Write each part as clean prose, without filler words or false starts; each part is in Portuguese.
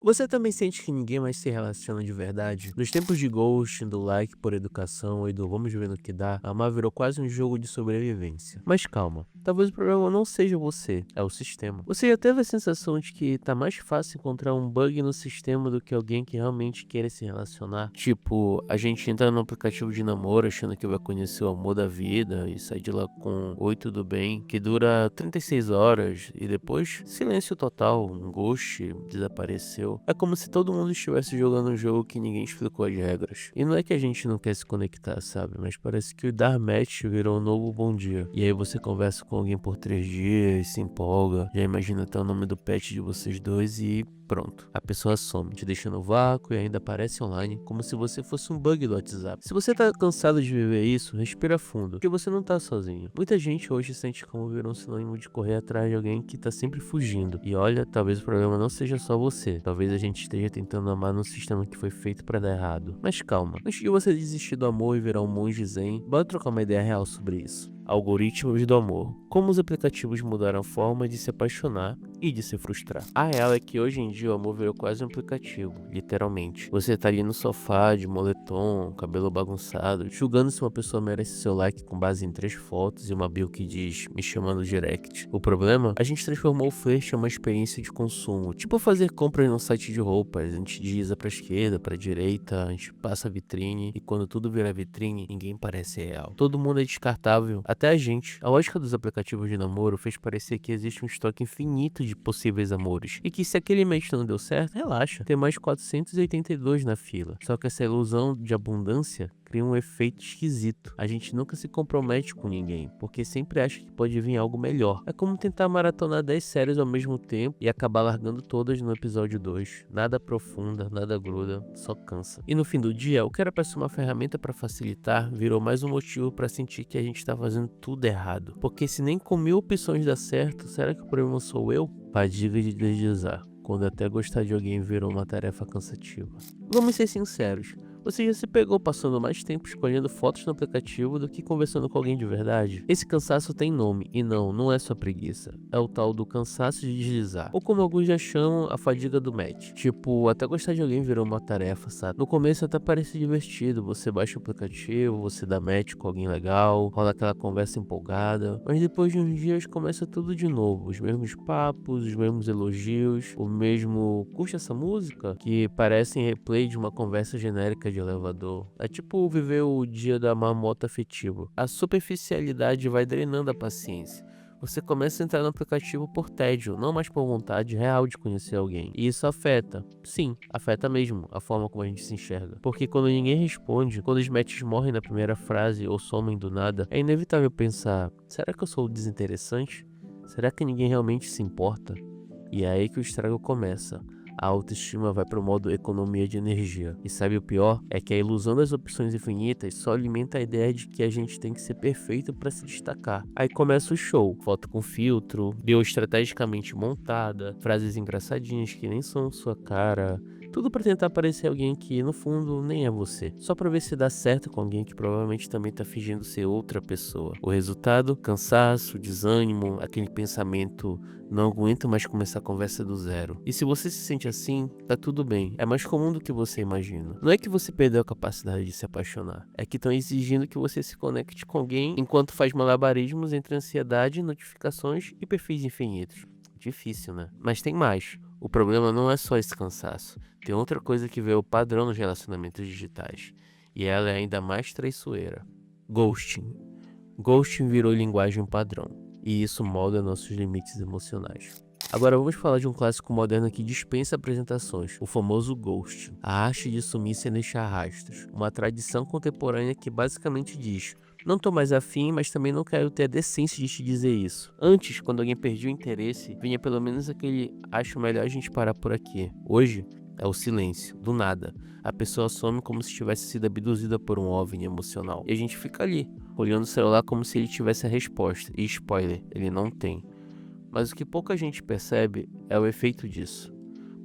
Você também sente que ninguém mais se relaciona de verdade? Nos tempos de ghosting, do like por educação e do vamos ver no que dá, amar virou quase um jogo de sobrevivência. Mas calma, talvez o problema não seja você, é o sistema. Você já teve a sensação de que tá mais fácil encontrar um bug no sistema do que alguém que realmente queira se relacionar? Tipo, a gente entra no aplicativo de namoro achando que vai conhecer o amor da vida e sai de lá com oi, tudo bem, que dura 36 horas e depois silêncio total, um ghost desapareceu. É como se todo mundo estivesse jogando um jogo que ninguém explicou as regras. E não é que a gente não quer se conectar, sabe? Mas parece que o dar match virou um novo bom dia. E aí você conversa com alguém por 3 dias, se empolga, já imagina até o nome do pet de vocês dois e pronto. A pessoa some, te deixa no vácuo e ainda aparece online, como se você fosse um bug do WhatsApp. Se você tá cansado de viver isso, respira fundo, porque você não tá sozinho. Muita gente hoje sente como virou um sinônimo de correr atrás de alguém que tá sempre fugindo. E olha, talvez o problema não seja só você. Talvez a gente esteja tentando amar num sistema que foi feito pra dar errado. Mas calma, antes de você desistir do amor e virar um monge zen, bora trocar uma ideia real sobre isso. Algoritmos do amor. Como os aplicativos mudaram a forma de se apaixonar e de se frustrar. A real é que hoje em dia o amor virou quase um aplicativo, literalmente. Você tá ali no sofá, de moletom, cabelo bagunçado, julgando se uma pessoa merece seu like com base em 3 fotos e uma bio que diz me chamando no direct. O problema? A gente transformou o flerte em uma experiência de consumo. Tipo fazer compras num site de roupas. A gente desliza pra esquerda, pra direita, a gente passa a vitrine e quando tudo vira vitrine, ninguém parece real. Todo mundo é descartável, até a gente. A lógica dos aplicativos de namoro fez parecer que existe um estoque infinito de possíveis amores e que se aquele mês não deu certo, relaxa, tem mais 482 na fila. Só que essa ilusão de abundância cria um efeito esquisito. A gente nunca se compromete com ninguém, porque sempre acha que pode vir algo melhor. É como tentar maratonar 10 séries ao mesmo tempo e acabar largando todas no episódio 2. Nada aprofunda, nada gruda, só cansa. E no fim do dia, o que era pra ser uma ferramenta pra facilitar, virou mais um motivo pra sentir que a gente tá fazendo tudo errado. Porque se nem com 1000 opções dá certo, será que o problema sou eu? Fadiga de deslizar, quando até gostar de alguém virou uma tarefa cansativa. Vamos ser sinceros. Você já se pegou passando mais tempo escolhendo fotos no aplicativo do que conversando com alguém de verdade? Esse cansaço tem nome, e não é só preguiça. É o tal do cansaço de deslizar. Ou como alguns já chamam, a fadiga do match. Tipo, até gostar de alguém virou uma tarefa, sabe? No começo até parece divertido, você baixa o aplicativo, você dá match com alguém legal, rola aquela conversa empolgada, mas depois de uns dias começa tudo de novo. Os mesmos papos, os mesmos elogios, o mesmo curte essa música? Que parecem replay de uma conversa genérica de elevador. É tipo viver o dia da marmota afetiva. A superficialidade vai drenando a paciência. Você começa a entrar no aplicativo por tédio, não mais por vontade real de conhecer alguém. E isso afeta, sim, afeta mesmo a forma como a gente se enxerga. Porque quando ninguém responde, quando os matches morrem na primeira frase ou somem do nada, é inevitável pensar: será que eu sou desinteressante? Será que ninguém realmente se importa? E é aí que o estrago começa. A autoestima vai pro modo economia de energia. E sabe o pior? É que a ilusão das opções infinitas só alimenta a ideia de que a gente tem que ser perfeito para se destacar. Aí começa o show, foto com filtro, bio estrategicamente montada, frases engraçadinhas que nem são sua cara, tudo pra tentar parecer alguém que no fundo nem é você, só pra ver se dá certo com alguém que provavelmente também tá fingindo ser outra pessoa. O resultado? Cansaço, desânimo, aquele pensamento: não aguento mais começar a conversa do zero. E se você se sente assim, tá tudo bem. É mais comum do que você imagina. Não é que você perdeu a capacidade de se apaixonar. É que estão exigindo que você se conecte com alguém enquanto faz malabarismos entre ansiedade, notificações e perfis infinitos. Difícil, né? Mas tem mais. O problema não é só esse cansaço. Tem outra coisa que vê o padrão nos relacionamentos digitais. E ela é ainda mais traiçoeira. Ghosting. Ghosting virou linguagem padrão. E isso molda nossos limites emocionais. Agora vamos falar de um clássico moderno que dispensa apresentações, o famoso ghosting, a arte de sumir sem deixar rastros, uma tradição contemporânea que basicamente diz: não tô mais afim, mas também não quero ter a decência de te dizer isso. Antes, quando alguém perdia o interesse, vinha pelo menos aquele acho melhor a gente parar por aqui. Hoje, é o silêncio, do nada. A pessoa some como se tivesse sido abduzida por um OVNI emocional. E a gente fica ali, olhando o celular como se ele tivesse a resposta. E spoiler, ele não tem. Mas o que pouca gente percebe é o efeito disso.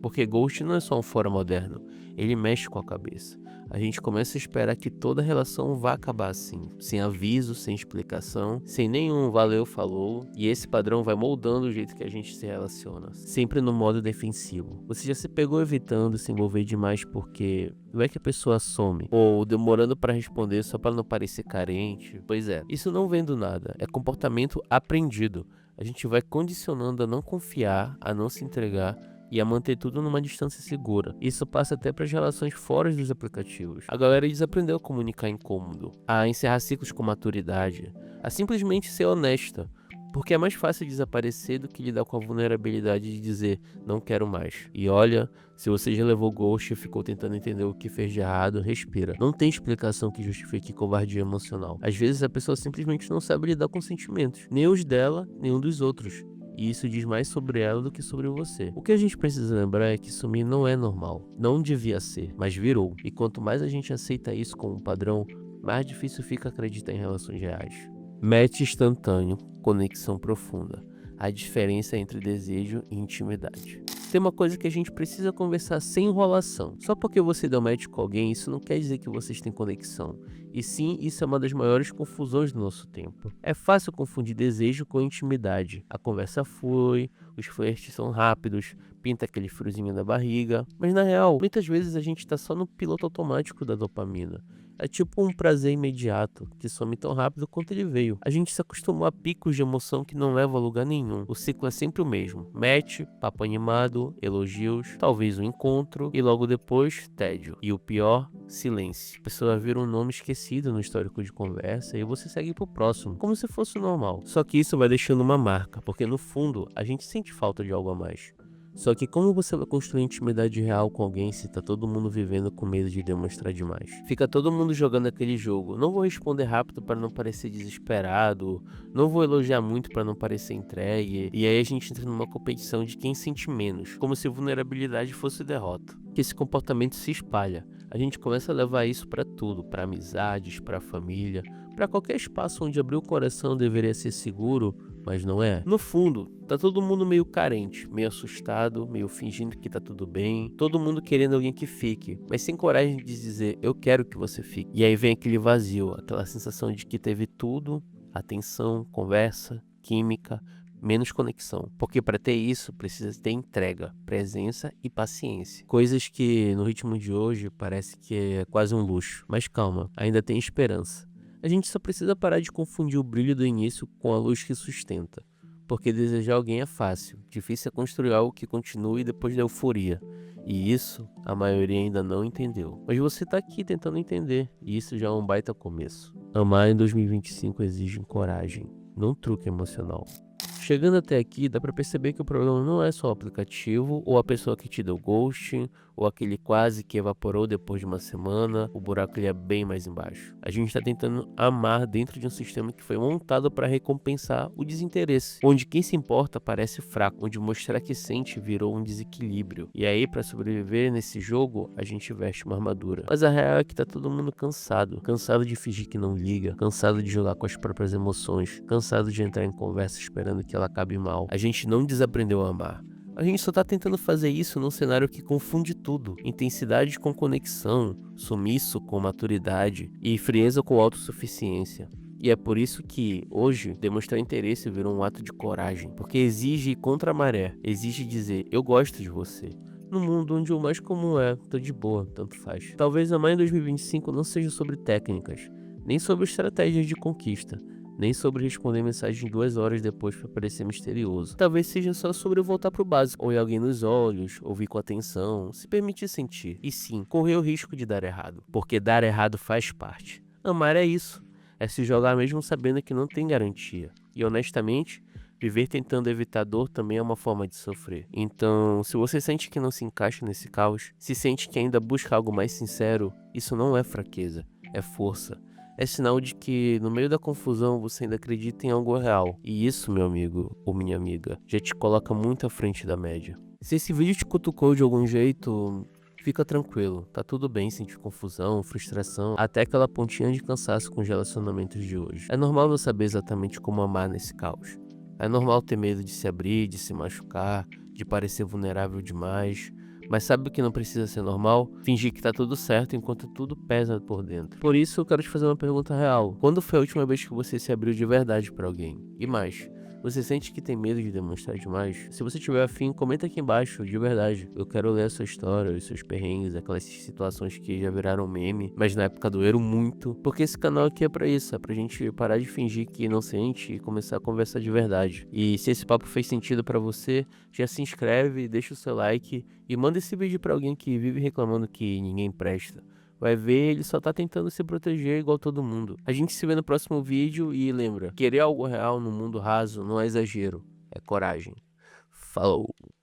Porque Ghost não é só um fora moderno, ele mexe com a cabeça. a gente começa a esperar que toda relação vá acabar assim, sem aviso, sem explicação, sem nenhum valeu, falou, e esse padrão vai moldando o jeito que a gente se relaciona, sempre no modo defensivo. Você já se pegou evitando se envolver demais porque não é que a pessoa some, ou demorando pra responder só pra não parecer carente? Pois é, isso não vem do nada, é comportamento aprendido. A gente vai condicionando a não confiar, a não se entregar e a manter tudo numa distância segura. Isso passa até para as relações fora dos aplicativos. A galera desaprendeu a comunicar incômodo, a encerrar ciclos com maturidade, a simplesmente ser honesta. Porque é mais fácil desaparecer do que lidar com a vulnerabilidade de dizer não quero mais. E olha, se você já levou ghost e ficou tentando entender o que fez de errado, respira. Não tem explicação que justifique covardia emocional. Às vezes a pessoa simplesmente não sabe lidar com sentimentos, nem os dela, nem um dos outros. E isso diz mais sobre ela do que sobre você. O que a gente precisa lembrar é que sumir não é normal. Não devia ser, mas virou. E quanto mais a gente aceita isso como um padrão, mais difícil fica acreditar em relações reais. Match instantâneo, conexão profunda. A diferença entre desejo e intimidade. Tem uma coisa que a gente precisa conversar sem enrolação. Só porque você deu match com alguém, isso não quer dizer que vocês têm conexão. E sim, isso é uma das maiores confusões do nosso tempo. É fácil confundir desejo com intimidade. A conversa flui, os flertes são rápidos, pinta aquele friozinho na barriga. Mas na real, muitas vezes a gente tá só no piloto automático da dopamina. É tipo um prazer imediato, que some tão rápido quanto ele veio. A gente se acostumou a picos de emoção que não levam a lugar nenhum. O ciclo é sempre o mesmo. Match, papo animado, elogios, talvez um encontro, e logo depois, tédio. E o pior, silêncio. A pessoa vira um nome esquecido no histórico de conversa e você segue pro próximo, como se fosse normal. Só que isso vai deixando uma marca, porque no fundo, a gente sente falta de algo a mais. Só que como você vai construir intimidade real com alguém se tá todo mundo vivendo com medo de demonstrar demais? Fica todo mundo jogando aquele jogo. Não vou responder rápido para não parecer desesperado, não vou elogiar muito para não parecer entregue. E aí a gente entra numa competição de quem sente menos, como se vulnerabilidade fosse derrota. Que esse comportamento se espalha. A gente começa a levar isso para tudo, para amizades, para família, para qualquer espaço onde abrir o coração deveria ser seguro, mas não é. No fundo, tá todo mundo meio carente, meio assustado, meio fingindo que tá tudo bem, todo mundo querendo alguém que fique, mas sem coragem de dizer eu quero que você fique. E aí vem aquele vazio, aquela sensação de que teve tudo, atenção, conversa, química, menos conexão. Porque para ter isso precisa ter entrega, presença e paciência. Coisas que no ritmo de hoje parece que é quase um luxo. Mas calma, ainda tem esperança. A gente só precisa parar de confundir o brilho do início com a luz que sustenta. Porque desejar alguém é fácil, difícil é construir algo que continue depois da euforia. E isso a maioria ainda não entendeu. Mas você tá aqui tentando entender, e isso já é um baita começo. Amar em 2025 exige coragem, não truque emocional. Chegando até aqui, dá pra perceber que o problema não é só o aplicativo, ou a pessoa que te deu ghosting, ou aquele quase que evaporou depois de uma semana. O buraco ele é bem mais embaixo. A gente tá tentando amar dentro de um sistema que foi montado para recompensar o desinteresse, onde quem se importa parece fraco, onde mostrar que sente virou um desequilíbrio. E aí, para sobreviver nesse jogo, a gente veste uma armadura. Mas a real é que tá todo mundo cansado de fingir que não liga, cansado de jogar com as próprias emoções, cansado de entrar em conversa esperando que ela acabe mal. A gente não desaprendeu a amar. A gente só tá tentando fazer isso num cenário que confunde tudo. Intensidade com conexão, sumiço com maturidade e frieza com autossuficiência. E é por isso que, hoje, demonstrar interesse virou um ato de coragem. Porque exige ir contra a maré, exige dizer, eu gosto de você. No mundo onde o mais comum é, tô de boa, tanto faz. Talvez amar em 2025 não seja sobre técnicas, nem sobre estratégias de conquista, nem sobre responder mensagem 2 horas depois para parecer misterioso. Talvez seja só sobre voltar pro básico, olhar alguém nos olhos, ouvir com atenção, se permitir sentir. E sim, correr o risco de dar errado, porque dar errado faz parte. Amar é isso, é se jogar mesmo sabendo que não tem garantia. E honestamente, viver tentando evitar dor também é uma forma de sofrer. Então, se você sente que não se encaixa nesse caos, se sente que ainda busca algo mais sincero, isso não é fraqueza, é força. É sinal de que, no meio da confusão, você ainda acredita em algo real. E isso, meu amigo ou minha amiga, já te coloca muito à frente da média. Se esse vídeo te cutucou de algum jeito, fica tranquilo. Tá tudo bem sentir confusão, frustração, até aquela pontinha de cansaço com os relacionamentos de hoje. É normal não saber exatamente como amar nesse caos. É normal ter medo de se abrir, de se machucar, de parecer vulnerável demais. Mas sabe o que não precisa ser normal? Fingir que tá tudo certo enquanto tudo pesa por dentro. Por isso eu quero te fazer uma pergunta real. Quando foi a última vez que você se abriu de verdade pra alguém? E mais, você sente que tem medo de demonstrar demais? Se você tiver afim, comenta aqui embaixo, de verdade. Eu quero ler a sua história, os seus perrengues, aquelas situações que já viraram meme, mas na época doeram muito. Porque esse canal aqui é pra isso, é pra gente parar de fingir que não sente e começar a conversar de verdade. E se esse papo fez sentido pra você, já se inscreve, deixa o seu like e manda esse vídeo pra alguém que vive reclamando que ninguém presta. Vai ver, ele só tá tentando se proteger igual todo mundo. A gente se vê no próximo vídeo e lembra, querer algo real no mundo raso não é exagero, é coragem. Falou!